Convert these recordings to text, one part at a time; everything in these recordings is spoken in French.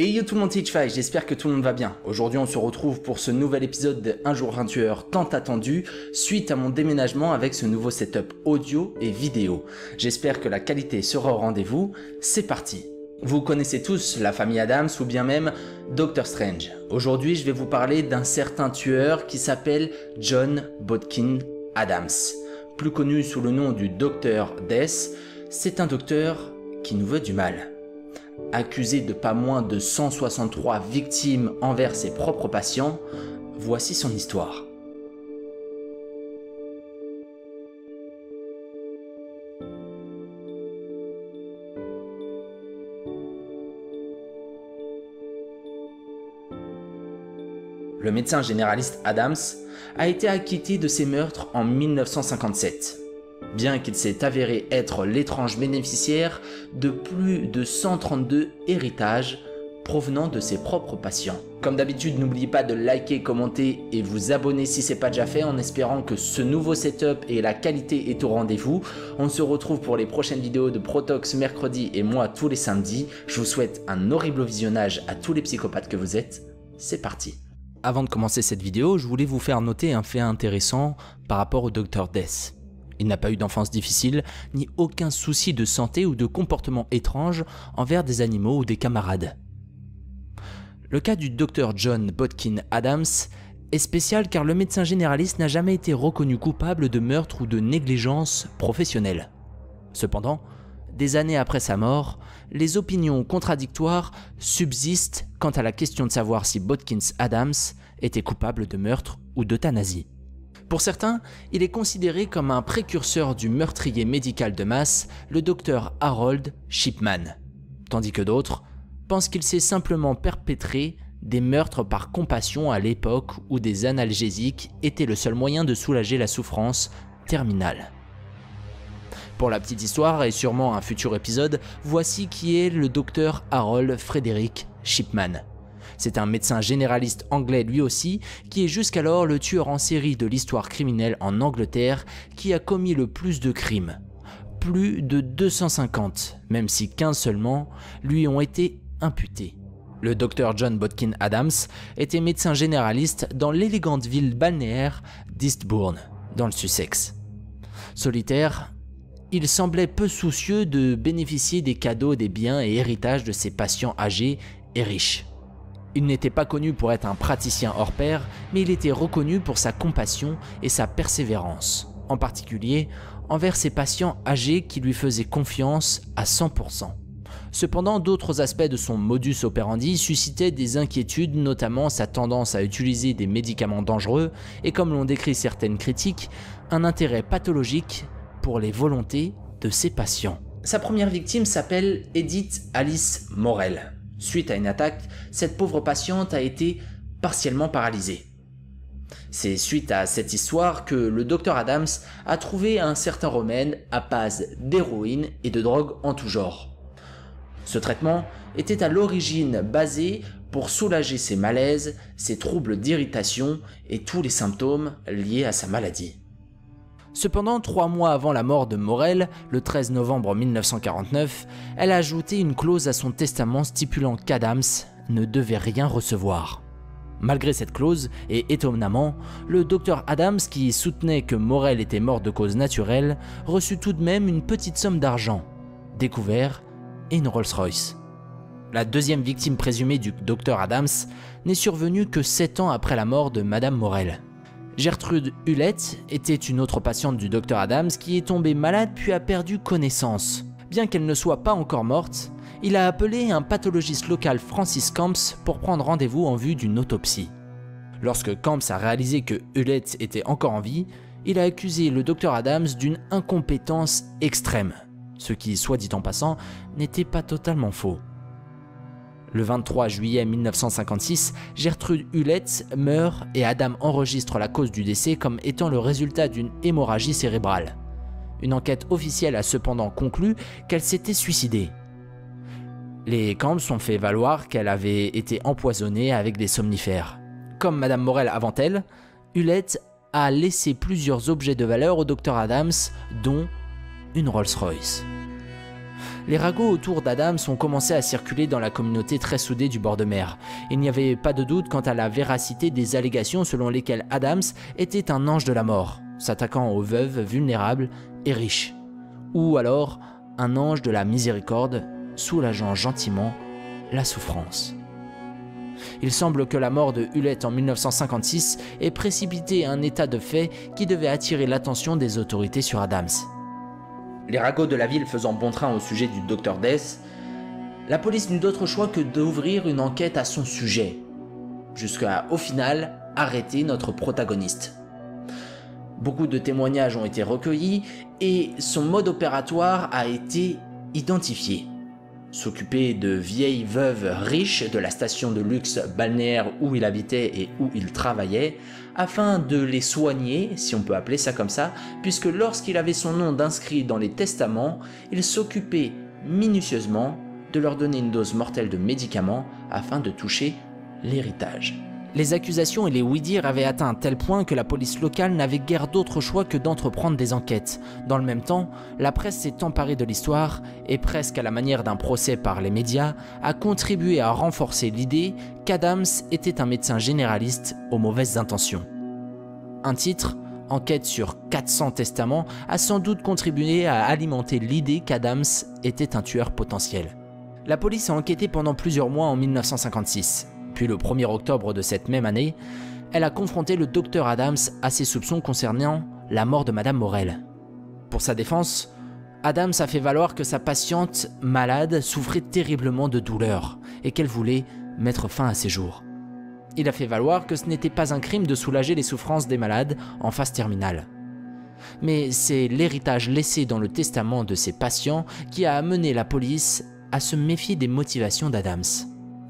Hey yo tout le monde, c'est Hitchfly, j'espère que tout le monde va bien. Aujourd'hui on se retrouve pour ce nouvel épisode de Un jour un tueur tant attendu suite à mon déménagement avec ce nouveau setup audio et vidéo. J'espère que la qualité sera au rendez-vous, c'est parti. Vous connaissez tous la famille Addams ou bien même Dr Strange. Aujourd'hui je vais vous parler d'un certain tueur qui s'appelle John Bodkin Addams. Plus connu sous le nom du Dr Death, c'est un docteur qui nous veut du mal. Accusé de pas moins de 163 victimes envers ses propres patients, voici son histoire. Le médecin généraliste Addams a été acquitté de ses meurtres en 1957. Bien qu'il s'est avéré être l'étrange bénéficiaire de plus de 132 héritages provenant de ses propres patients. Comme d'habitude, n'oubliez pas de liker, commenter et vous abonner si ce n'est pas déjà fait, en espérant que ce nouveau setup et la qualité est au rendez-vous. On se retrouve pour les prochaines vidéos de Protox mercredi et moi tous les samedis. Je vous souhaite un horrible visionnage à tous les psychopathes que vous êtes. C'est parti. Avant de commencer cette vidéo, je voulais vous faire noter un fait intéressant par rapport au Dr Death. Il n'a pas eu d'enfance difficile, ni aucun souci de santé ou de comportement étrange envers des animaux ou des camarades. Le cas du Dr John Bodkin Addams est spécial car le médecin généraliste n'a jamais été reconnu coupable de meurtre ou de négligence professionnelle. Cependant, des années après sa mort, les opinions contradictoires subsistent quant à la question de savoir si Bodkin Addams était coupable de meurtre ou d'euthanasie. Pour certains, il est considéré comme un précurseur du meurtrier médical de masse, le docteur Harold Shipman, tandis que d'autres pensent qu'il s'est simplement perpétré des meurtres par compassion à l'époque où des analgésiques étaient le seul moyen de soulager la souffrance terminale. Pour la petite histoire et sûrement un futur épisode, voici qui est le docteur Harold Frederick Shipman. C'est un médecin généraliste anglais lui aussi, qui est jusqu'alors le tueur en série de l'histoire criminelle en Angleterre qui a commis le plus de crimes. Plus de 250, même si 15 seulement, lui ont été imputés. Le docteur John Bodkin Addams était médecin généraliste dans l'élégante ville balnéaire d'Eastbourne, dans le Sussex. Solitaire, il semblait peu soucieux de bénéficier des cadeaux, des biens et héritages de ses patients âgés et riches. Il n'était pas connu pour être un praticien hors pair, mais il était reconnu pour sa compassion et sa persévérance, en particulier envers ses patients âgés qui lui faisaient confiance à 100%. Cependant, d'autres aspects de son modus operandi suscitaient des inquiétudes, notamment sa tendance à utiliser des médicaments dangereux et, comme l'ont décrit certaines critiques, un intérêt pathologique pour les volontés de ses patients. Sa première victime s'appelle Edith Alice Morel. Suite à une attaque, cette pauvre patiente a été partiellement paralysée. C'est suite à cette histoire que le Dr Addams a trouvé un certain remède à base d'héroïne et de drogue en tout genre. Ce traitement était à l'origine basé pour soulager ses malaises, ses troubles d'irritation et tous les symptômes liés à sa maladie. Cependant, 3 mois avant la mort de Morel, le 13 novembre 1949, elle a ajouté une clause à son testament stipulant qu'Addams ne devait rien recevoir. Malgré cette clause, et étonnamment, le docteur Addams, qui soutenait que Morel était mort de cause naturelle, reçut tout de même une petite somme d'argent, des couverts et une Rolls-Royce. La deuxième victime présumée du docteur Addams n'est survenue que 7 ans après la mort de Madame Morel. Gertrude Hulett était une autre patiente du Dr Addams qui est tombée malade puis a perdu connaissance. Bien qu'elle ne soit pas encore morte, il a appelé un pathologiste local, Francis Camps, pour prendre rendez-vous en vue d'une autopsie. Lorsque Camps a réalisé que Hulett était encore en vie, il a accusé le Dr Addams d'une incompétence extrême, ce qui, soit dit en passant, n'était pas totalement faux. Le 23 juillet 1956, Gertrude Hulett meurt et Adam enregistre la cause du décès comme étant le résultat d'une hémorragie cérébrale. Une enquête officielle a cependant conclu qu'elle s'était suicidée. Les Camps ont fait valoir qu'elle avait été empoisonnée avec des somnifères. Comme Madame Morel avant elle, Hulett a laissé plusieurs objets de valeur au Dr Addams, dont une Rolls-Royce. Les ragots autour d'Adams ont commencé à circuler dans la communauté très soudée du bord de mer. Il n'y avait pas de doute quant à la véracité des allégations selon lesquelles Adams était un ange de la mort, s'attaquant aux veuves vulnérables et riches. Ou alors un ange de la miséricorde, soulageant gentiment la souffrance. Il semble que la mort de Hulett en 1956 ait précipité un état de fait qui devait attirer l'attention des autorités sur Adams. Les ragots de la ville faisant bon train au sujet du Dr Death, la police n'eut d'autre choix que d'ouvrir une enquête à son sujet, jusqu'à, au final, arrêter notre protagoniste. Beaucoup de témoignages ont été recueillis et son mode opératoire a été identifié. S'occuper de vieilles veuves riches de la station de luxe balnéaire où il habitait et où il travaillait, afin de les soigner, si on peut appeler ça comme ça, puisque lorsqu'il avait son nom d'inscrit dans les testaments, il s'occupait minutieusement de leur donner une dose mortelle de médicaments afin de toucher l'héritage. Les accusations et les oui-dire avaient atteint un tel point que la police locale n'avait guère d'autre choix que d'entreprendre des enquêtes. Dans le même temps, la presse s'est emparée de l'histoire et, presque à la manière d'un procès par les médias, a contribué à renforcer l'idée qu'Adams était un médecin généraliste aux mauvaises intentions. Un titre, Enquête sur 400 testaments, a sans doute contribué à alimenter l'idée qu'Adams était un tueur potentiel. La police a enquêté pendant plusieurs mois en 1956. Puis le 1er octobre de cette même année, elle a confronté le docteur Adams à ses soupçons concernant la mort de Madame Morel. Pour sa défense, Adams a fait valoir que sa patiente malade souffrait terriblement de douleurs et qu'elle voulait mettre fin à ses jours. Il a fait valoir que ce n'était pas un crime de soulager les souffrances des malades en phase terminale. Mais c'est l'héritage laissé dans le testament de ses patients qui a amené la police à se méfier des motivations d'Adams.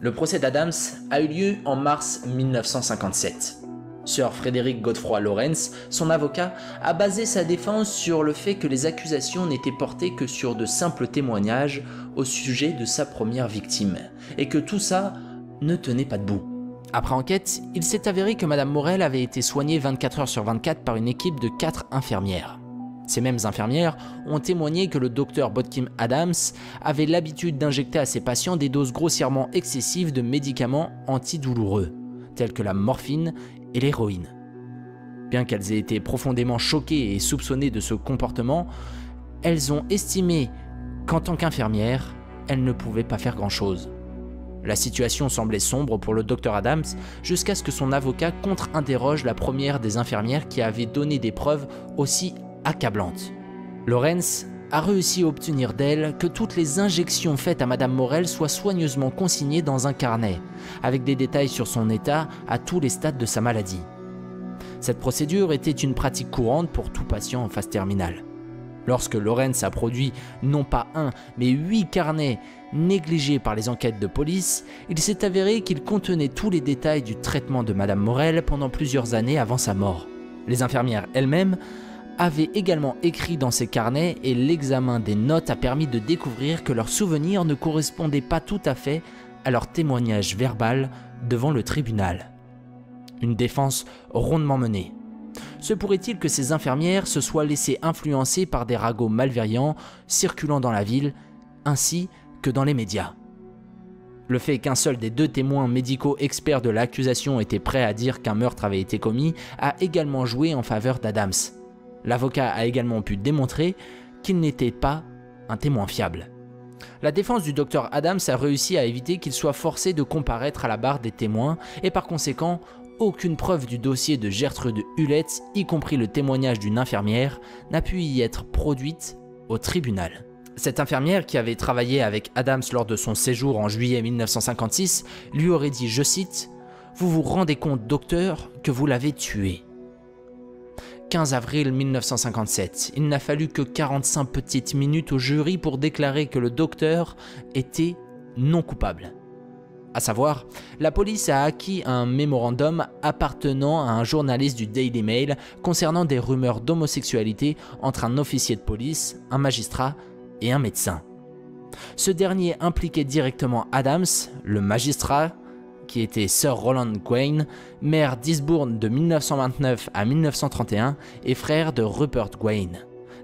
Le procès d'Adams a eu lieu en mars 1957. Sir Frederick Godefroy Lawrence, son avocat, a basé sa défense sur le fait que les accusations n'étaient portées que sur de simples témoignages au sujet de sa première victime, et que tout ça ne tenait pas debout. Après enquête, il s'est avéré que Madame Morel avait été soignée 24 heures sur 24 par une équipe de 4 infirmières. Ces mêmes infirmières ont témoigné que le docteur Bodkim Adams avait l'habitude d'injecter à ses patients des doses grossièrement excessives de médicaments antidouloureux, tels que la morphine et l'héroïne. Bien qu'elles aient été profondément choquées et soupçonnées de ce comportement, elles ont estimé qu'en tant qu'infirmières, elles ne pouvaient pas faire grand-chose. La situation semblait sombre pour le docteur Adams jusqu'à ce que son avocat contre-interroge la première des infirmières qui avait donné des preuves aussi accablante. Lawrence a réussi à obtenir d'elle que toutes les injections faites à Madame Morel soient soigneusement consignées dans un carnet, avec des détails sur son état à tous les stades de sa maladie. Cette procédure était une pratique courante pour tout patient en phase terminale. Lorsque Lawrence a produit non pas un, mais 8 carnets négligés par les enquêtes de police, il s'est avéré qu'ils contenaient tous les détails du traitement de Madame Morel pendant plusieurs années avant sa mort. Les infirmières elles-mêmes avaient également écrit dans ces carnets et l'examen des notes a permis de découvrir que leurs souvenirs ne correspondaient pas tout à fait à leur témoignage verbal devant le tribunal. Une défense rondement menée. Se pourrait-il que ces infirmières se soient laissées influencer par des ragots malveillants circulant dans la ville, ainsi que dans les médias? Le fait qu'un seul des 2 témoins médicaux experts de l'accusation était prêt à dire qu'un meurtre avait été commis a également joué en faveur d'Adams. L'avocat a également pu démontrer qu'il n'était pas un témoin fiable. La défense du docteur Adams a réussi à éviter qu'il soit forcé de comparaître à la barre des témoins et par conséquent, aucune preuve du dossier de Gertrude Hulett, y compris le témoignage d'une infirmière, n'a pu y être produite au tribunal. Cette infirmière, qui avait travaillé avec Adams lors de son séjour en juillet 1956, lui aurait dit, je cite, « Vous vous rendez compte, docteur, que vous l'avez tué ». 15 avril 1957, il n'a fallu que 45 petites minutes au jury pour déclarer que le docteur était non coupable. À savoir, la police a acquis un mémorandum appartenant à un journaliste du Daily Mail concernant des rumeurs d'homosexualité entre un officier de police, un magistrat et un médecin. Ce dernier impliquait directement Adams, le magistrat, qui était Sir Roland Gawain, maire d'Eastbourne de 1929 à 1931 et frère de Rupert Gawain,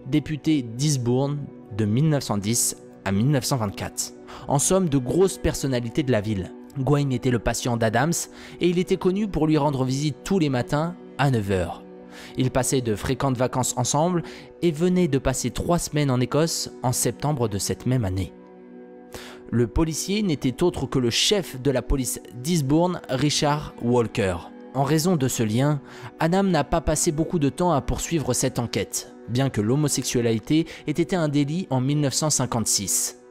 député d'Eastbourne de 1910 à 1924. En somme, de grosses personnalités de la ville. Gwaine était le patient d'Adams et il était connu pour lui rendre visite tous les matins à 9 h. Ils passaient de fréquentes vacances ensemble et venaient de passer 3 semaines en Écosse en septembre de cette même année. Le policier n'était autre que le chef de la police d'Eastbourne, Richard Walker. En raison de ce lien, Adam n'a pas passé beaucoup de temps à poursuivre cette enquête, bien que l'homosexualité ait été un délit en 1956.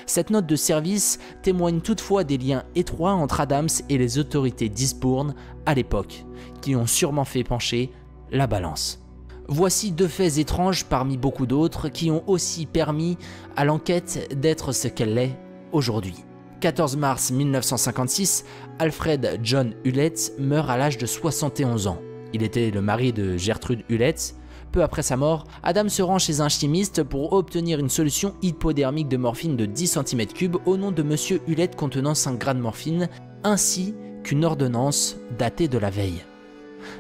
Cette note de service témoigne toutefois des liens étroits entre Adams et les autorités d'Eastbourne à l'époque, qui ont sûrement fait pencher la balance. Voici 2 faits étranges parmi beaucoup d'autres qui ont aussi permis à l'enquête d'être ce qu'elle est aujourd'hui. 14 mars 1956, Alfred John Hulett meurt à l'âge de 71 ans. Il était le mari de Gertrude Hulett. Peu après sa mort, Adam se rend chez un chimiste pour obtenir une solution hypodermique de morphine de 10 cm3 au nom de Monsieur Hulett contenant 5 grammes de morphine, ainsi qu'une ordonnance datée de la veille.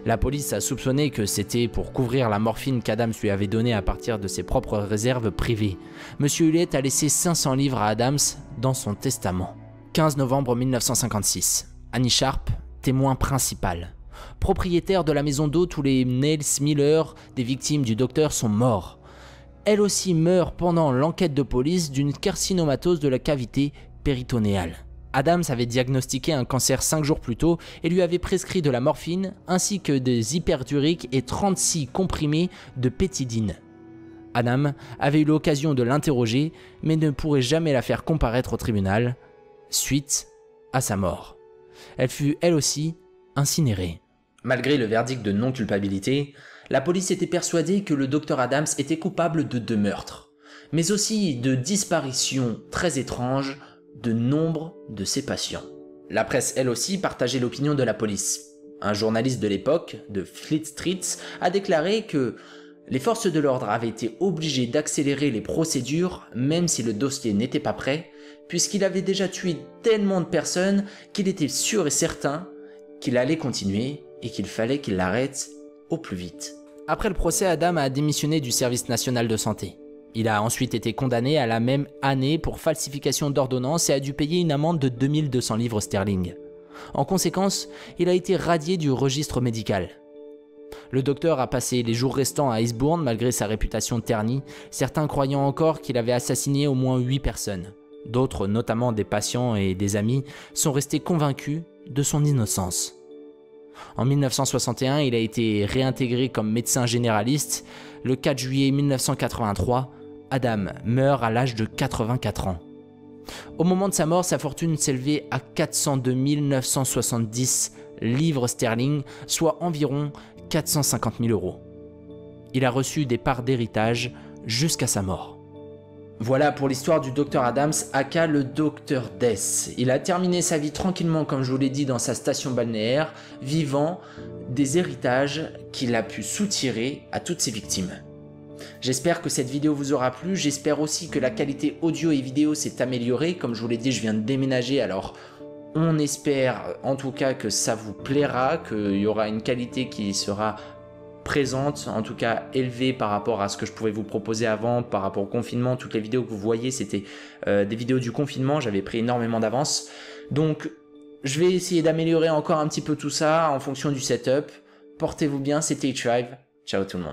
La police a soupçonné que c'était pour couvrir la morphine qu'Adams lui avait donnée à partir de ses propres réserves privées. Monsieur Hulett a laissé 500 livres à Adams dans son testament. 15 novembre 1956. Annie Sharp, témoin principal. Propriétaire de la maison d'hôte où les Niels Miller, des victimes du docteur, sont morts. Elle aussi meurt pendant l'enquête de police d'une carcinomatose de la cavité péritonéale. Adams avait diagnostiqué un cancer 5 jours plus tôt et lui avait prescrit de la morphine ainsi que des hyperturiques et 36 comprimés de pétidine. Adam avait eu l'occasion de l'interroger mais ne pourrait jamais la faire comparaître au tribunal suite à sa mort. Elle fut elle aussi incinérée. Malgré le verdict de non-culpabilité, la police était persuadée que le docteur Adams était coupable de 2 meurtres, mais aussi de disparitions très étranges de nombre de ses patients. La presse elle aussi partageait l'opinion de la police. Un journaliste de l'époque, de Fleet Street, a déclaré que les forces de l'ordre avaient été obligées d'accélérer les procédures même si le dossier n'était pas prêt, puisqu'il avait déjà tué tellement de personnes qu'il était sûr et certain qu'il allait continuer et qu'il fallait qu'il l'arrête au plus vite. Après le procès, Adam a démissionné du service national de santé. Il a ensuite été condamné à la même année pour falsification d'ordonnance et a dû payer une amende de 2200 livres sterling. En conséquence, il a été radié du registre médical. Le docteur a passé les jours restants à Eastbourne malgré sa réputation ternie, certains croyant encore qu'il avait assassiné au moins 8 personnes. D'autres, notamment des patients et des amis, sont restés convaincus de son innocence. En 1961, il a été réintégré comme médecin généraliste. Le 4 juillet 1983, Adam meurt à l'âge de 84 ans. Au moment de sa mort, sa fortune s'élevait à 402 970 livres sterling, soit environ 450 000 €. Il a reçu des parts d'héritage jusqu'à sa mort. Voilà pour l'histoire du Dr Adams, aka le Dr Death. Il a terminé sa vie tranquillement, comme je vous l'ai dit, dans sa station balnéaire, vivant des héritages qu'il a pu soutirer à toutes ses victimes. J'espère que cette vidéo vous aura plu, j'espère aussi que la qualité audio et vidéo s'est améliorée. Comme je vous l'ai dit, je viens de déménager, alors on espère en tout cas que ça vous plaira, qu'il y aura une qualité qui sera présente, en tout cas élevée par rapport à ce que je pouvais vous proposer avant, par rapport au confinement. Toutes les vidéos que vous voyez, c'était des vidéos du confinement, j'avais pris énormément d'avance. Donc je vais essayer d'améliorer encore un petit peu tout ça en fonction du setup. Portez-vous bien, c'était H5, ciao tout le monde.